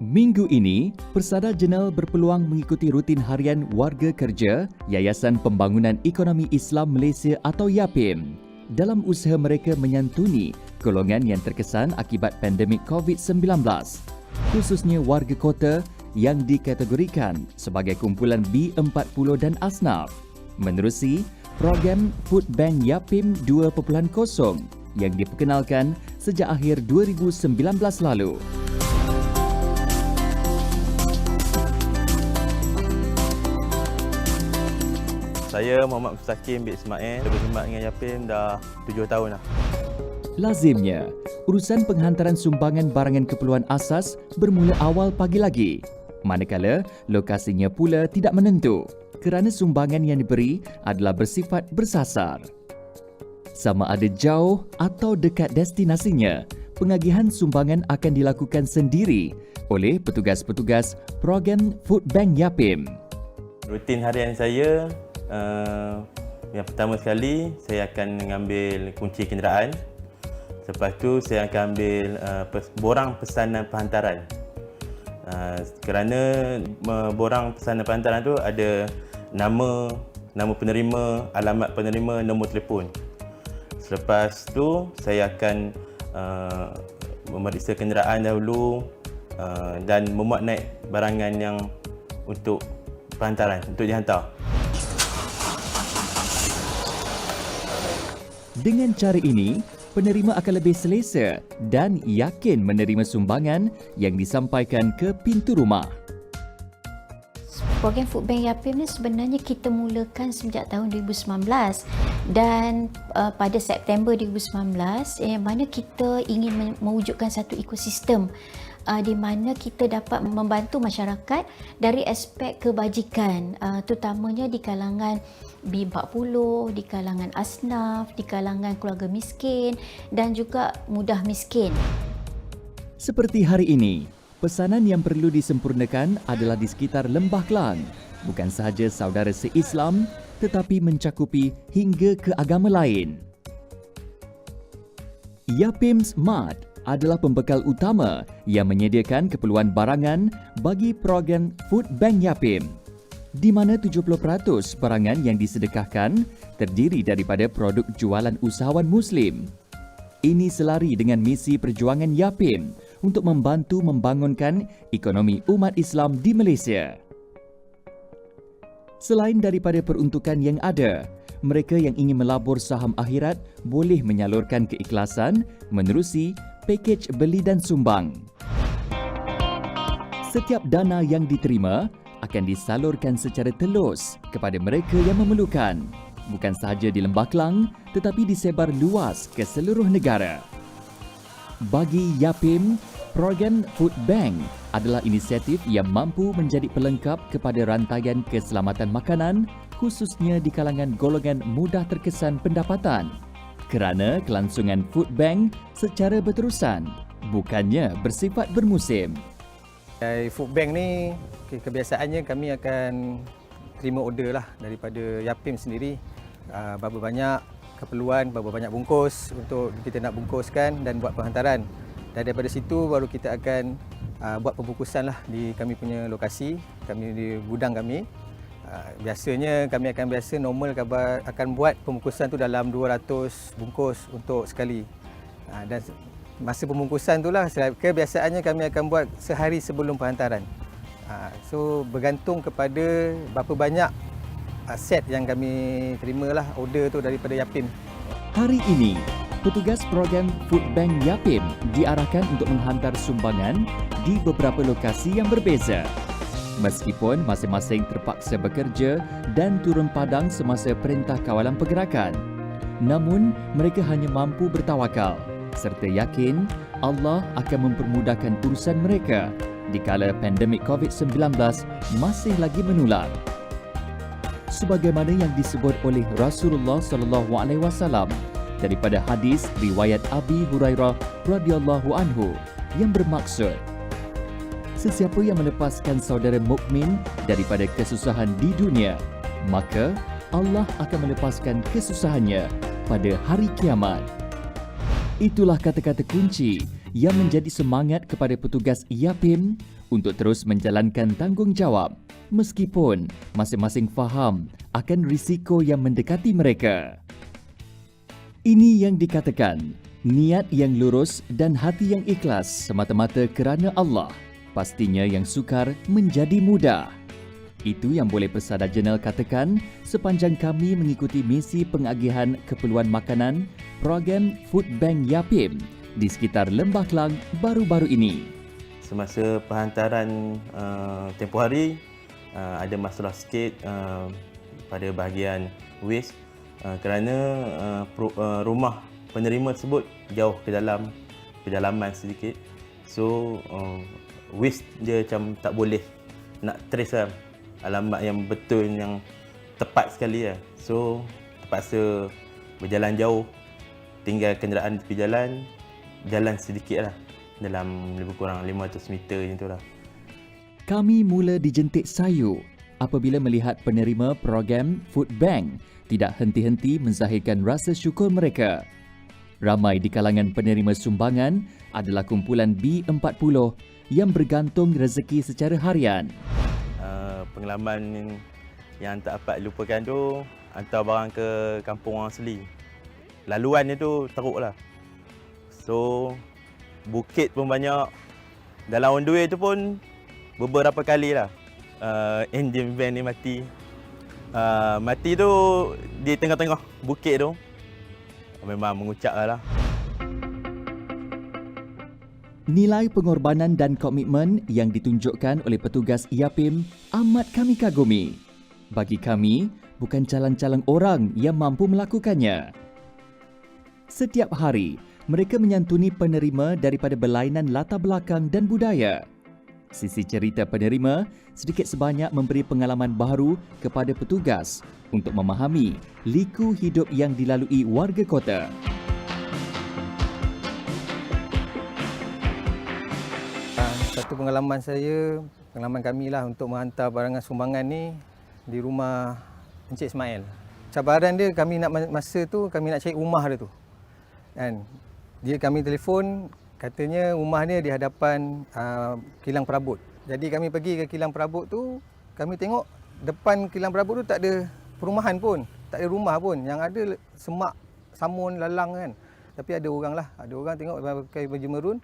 Minggu ini, Persada Jenal berpeluang mengikuti rutin harian warga kerja Yayasan Pembangunan Ekonomi Islam Malaysia atau YAPIM dalam usaha mereka menyantuni golongan yang terkesan akibat pandemik COVID-19, khususnya warga kota yang dikategorikan sebagai kumpulan B40 dan asnaf, menerusi program Food Bank YAPIM 2.0 yang diperkenalkan sejak akhir 2019 lalu. Saya Muhammad Mustaqim bin Ismail, berkhidmat dengan YAPIM dah 7 tahun dah. Lazimnya, urusan penghantaran sumbangan barangan keperluan asas bermula awal pagi lagi, manakala lokasinya pula tidak menentu kerana sumbangan yang diberi adalah bersifat bersasar. Sama ada jauh atau dekat destinasinya, pengagihan sumbangan akan dilakukan sendiri oleh petugas-petugas program Food Bank YAPIM. Rutin harian saya, yang pertama sekali saya akan mengambil kunci kenderaan. Lepas tu saya akan ambil borang pesanan perhantaran. Kerana borang pesanan perhantaran tu ada nama penerima, alamat penerima, nombor telefon. Selepas tu saya akan memeriksa kenderaan dahulu dan memuat naik barangan yang untuk perhantaran, untuk dihantar. Dengan cara ini, penerima akan lebih selesa dan yakin menerima sumbangan yang disampaikan ke pintu rumah. Program Food Bank YAPIM ni sebenarnya kita mulakan sejak tahun 2019 dan pada September 2019 yang mana kita ingin mewujudkan satu ekosistem di mana kita dapat membantu masyarakat dari aspek kebajikan, terutamanya di kalangan B40, di kalangan asnaf, di kalangan keluarga miskin dan juga mudah miskin. Seperti hari ini, pesanan yang perlu disempurnakan adalah di sekitar Lembah Kelang, bukan sahaja saudara se-Islam tetapi mencakupi hingga ke agama lain. YAPIM Smart adalah pembekal utama yang menyediakan keperluan barangan bagi program Food Bank YAPIM, di mana 70% barangan yang disedekahkan terdiri daripada produk jualan usahawan Muslim. Ini selari dengan misi perjuangan YAPIM untuk membantu membangunkan ekonomi umat Islam di Malaysia. Selain daripada peruntukan yang ada, mereka yang ingin melabur saham akhirat boleh menyalurkan keikhlasan menerusi pakej beli dan sumbang. Setiap dana yang diterima akan disalurkan secara telus kepada mereka yang memerlukan, bukan sahaja di Lembah Kelang tetapi disebar luas ke seluruh negara. Bagi YAPIM, program Food Bank adalah inisiatif yang mampu menjadi pelengkap kepada rantaian keselamatan makanan, khususnya di kalangan golongan mudah terkesan pendapatan, kerana kelangsungan Food Bank secara berterusan, bukannya bersifat bermusim. Food Bank ni kebiasaannya kami akan terima order lah daripada YAPIM sendiri, berapa banyak keperluan, berapa banyak bungkus untuk kita nak bungkuskan dan buat penghantaran. Dan daripada situ baru kita akan buat pembungkusan lah di kami punya lokasi, di gudang kami. Biasanya kami akan normal akan buat pembungkusan tu dalam 200 bungkus untuk sekali. Dan masa pembungkusan tu lah kebiasaannya kami akan buat sehari sebelum penghantaran. So bergantung kepada berapa banyak set yang kami terima lah order tu daripada YAPIM. Hari ini, petugas program Food Bank YAPIM diarahkan untuk menghantar sumbangan di beberapa lokasi yang berbeza. Meskipun masing-masing terpaksa bekerja dan turun padang semasa perintah kawalan pergerakan, namun mereka hanya mampu bertawakal serta yakin Allah akan mempermudahkan urusan mereka dikala pandemik COVID-19 masih lagi menular. Sebagaimana yang disebut oleh Rasulullah SAW daripada hadis riwayat Abi Hurairah radhiyallahu anhu yang bermaksud, sesiapa yang melepaskan saudara mukmin daripada kesusahan di dunia, maka Allah akan melepaskan kesusahannya pada hari kiamat. Itulah kata-kata kunci yang menjadi semangat kepada petugas Yapim untuk terus menjalankan tanggungjawab meskipun masing-masing faham akan risiko yang mendekati mereka. Ini yang dikatakan niat yang lurus dan hati yang ikhlas semata-mata kerana Allah. Pastinya yang sukar menjadi mudah. Itu yang boleh Persada Jenal katakan sepanjang kami mengikuti misi pengagihan keperluan makanan program Food Bank Yapim di sekitar Lembah Kelang baru-baru ini. Semasa penghantaran tempoh hari, ada masalah sikit pada bahagian waste kerana rumah penerima tersebut jauh ke dalam pedalaman sedikit. So waste dia macam tak boleh nak trace lah alamat yang betul, yang tepat sekali lah. So terpaksa berjalan jauh, tinggal kenderaan di tepi jalan sedikit lah, dalam lebih kurang 500 meter macam tu lah. Kami mula dijentik sayu apabila melihat penerima program Food Bank tidak henti-henti menzahirkan rasa syukur mereka. Ramai di kalangan penerima sumbangan adalah kumpulan B40 yang bergantung rezeki secara harian. Pengalaman yang tak dapat lupakan tu, hantar barang ke kampung orang asli. Laluan dia tu teruk lah. So bukit pun banyak. Dalam on the way tu pun beberapa kali lah engine van ni mati. Mati tu di tengah-tengah bukit tu. Memang mengucap lah. Nilai pengorbanan dan komitmen yang ditunjukkan oleh petugas Yapim amat kami kagumi. Bagi kami, bukan calang-calang orang yang mampu melakukannya. Setiap hari, mereka menyantuni penerima daripada berlainan latar belakang dan budaya. Sisi cerita penerima sedikit sebanyak memberi pengalaman baru kepada petugas untuk memahami liku hidup yang dilalui warga kota. Satu pengalaman kami lah untuk menghantar barangan sumbangan ni di rumah Encik Ismail. Cabaran dia kami nak cari rumah dia tu. Kan? Kami telefon, katanya rumah dia di hadapan kilang perabot. Jadi kami pergi ke kilang perabot tu, kami tengok depan kilang perabot tu tak ada perumahan pun, tak ada rumah pun. Yang ada semak, samun, lalang kan. Tapi ada orang lah, ada orang tengok pakai baju merun.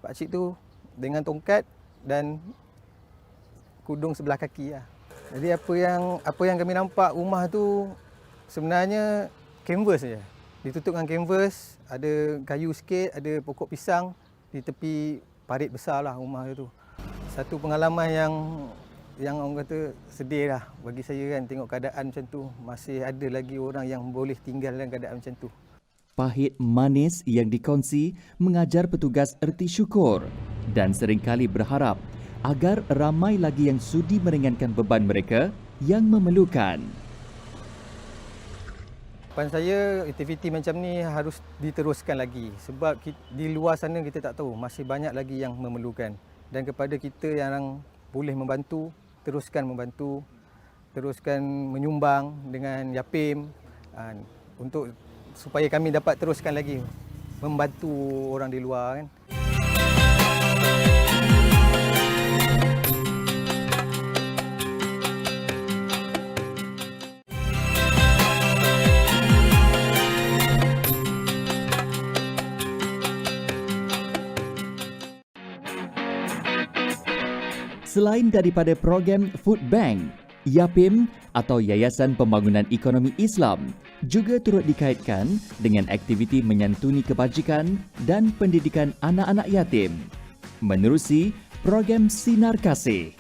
Pak cik tu dengan tongkat dan kudung sebelah kaki lah. Jadi apa yang kami nampak rumah tu sebenarnya kanvas saja. Ditutup dengan kanvas, ada kayu sikit, ada pokok pisang di tepi parit besar lah rumah tu. Satu pengalaman yang orang kata sedih lah bagi saya kan, tengok keadaan macam tu. Masih ada lagi orang yang boleh tinggal dalam keadaan macam tu. Pahit manis yang dikongsi mengajar petugas erti syukur dan seringkali berharap agar ramai lagi yang sudi meringankan beban mereka yang memerlukan. Harapan saya aktiviti macam ni harus diteruskan lagi sebab di luar sana kita tak tahu, masih banyak lagi yang memerlukan. Dan kepada kita yang boleh membantu, teruskan menyumbang dengan Yapim untuk supaya kami dapat teruskan lagi membantu orang di luar kan. Selain daripada program Food Bank, Yapim atau Yayasan Pembangunan Ekonomi Islam juga turut dikaitkan dengan aktiviti menyantuni kebajikan dan pendidikan anak-anak yatim menerusi program Sinar Kasih.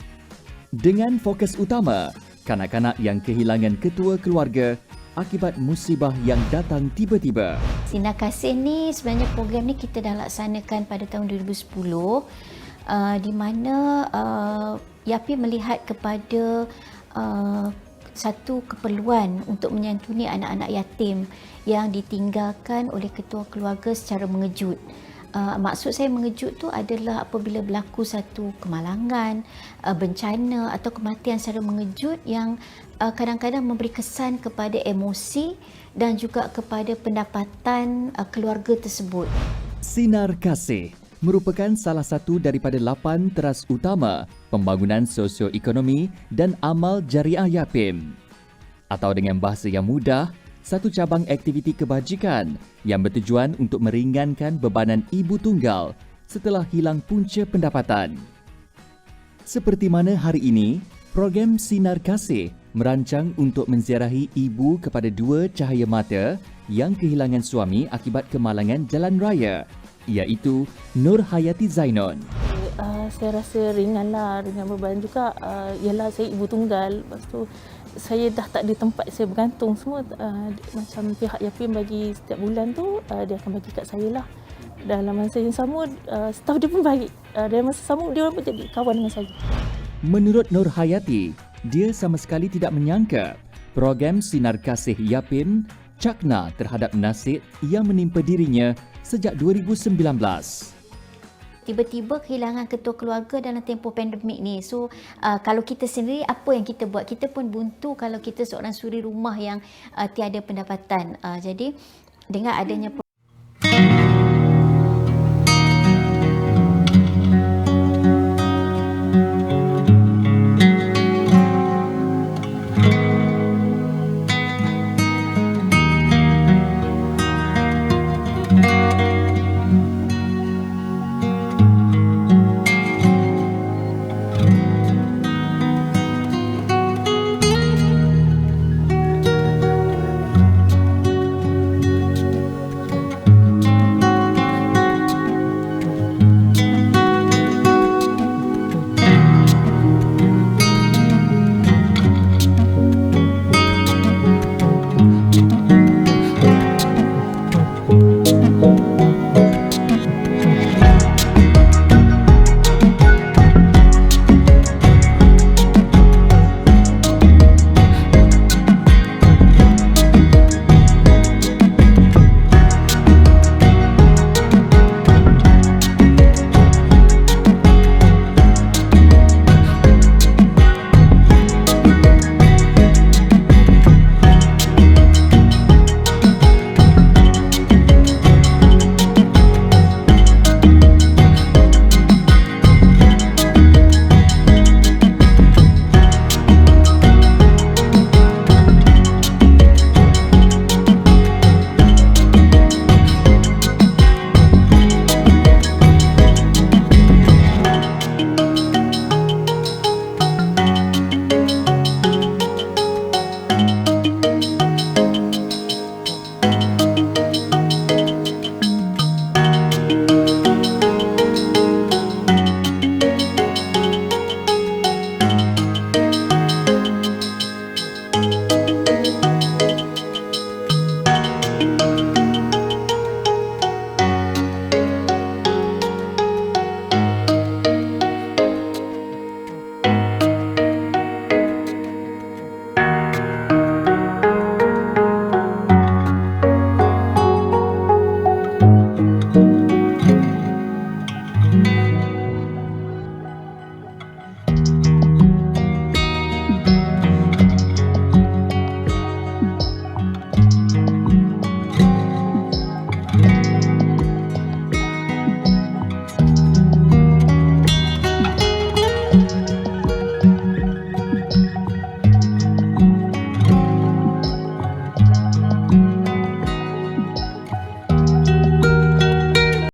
Dengan fokus utama, kanak-kanak yang kehilangan ketua keluarga akibat musibah yang datang tiba-tiba. Sinar Kasih ni sebenarnya program ni kita dah laksanakan pada tahun 2010 di mana Yapim melihat kepada satu keperluan untuk menyantuni anak-anak yatim yang ditinggalkan oleh ketua keluarga secara mengejut. Maksud saya mengejut tu adalah apabila berlaku satu kemalangan, bencana atau kematian secara mengejut yang kadang-kadang memberi kesan kepada emosi dan juga kepada pendapatan keluarga tersebut. Sinar Kasih merupakan salah satu daripada 8 teras utama pembangunan sosioekonomi dan amal jariah Yapim. Atau dengan bahasa yang mudah, satu cabang aktiviti kebajikan yang bertujuan untuk meringankan bebanan ibu tunggal setelah hilang punca pendapatan. Seperti mana hari ini, program Sinar Kasih merancang untuk menziarahi ibu kepada 2 cahaya mata yang kehilangan suami akibat kemalangan jalan raya, iaitu Nur Hayati Zainon. Saya rasa ringan beban juga. Ialah saya ibu tunggal, lepas tu saya dah tak ada tempat saya bergantung semua. Macam pihak Yapim bagi setiap bulan tu, dia akan bagi kat saya lah. Dalam masa yang sama, staf dia pun baik. Dalam masa sama, dia orang pun jadi kawan dengan saya. Menurut Nur Hayati, dia sama sekali tidak menyangka program Sinar Kasih Yapim cakna terhadap nasib yang menimpa dirinya sejak 2019. Tiba-tiba kehilangan ketua keluarga dalam tempoh pandemik ni. So, kalau kita sendiri, apa yang kita buat? Kita pun buntu kalau kita seorang suri rumah yang tiada pendapatan. Jadi, dengan adanya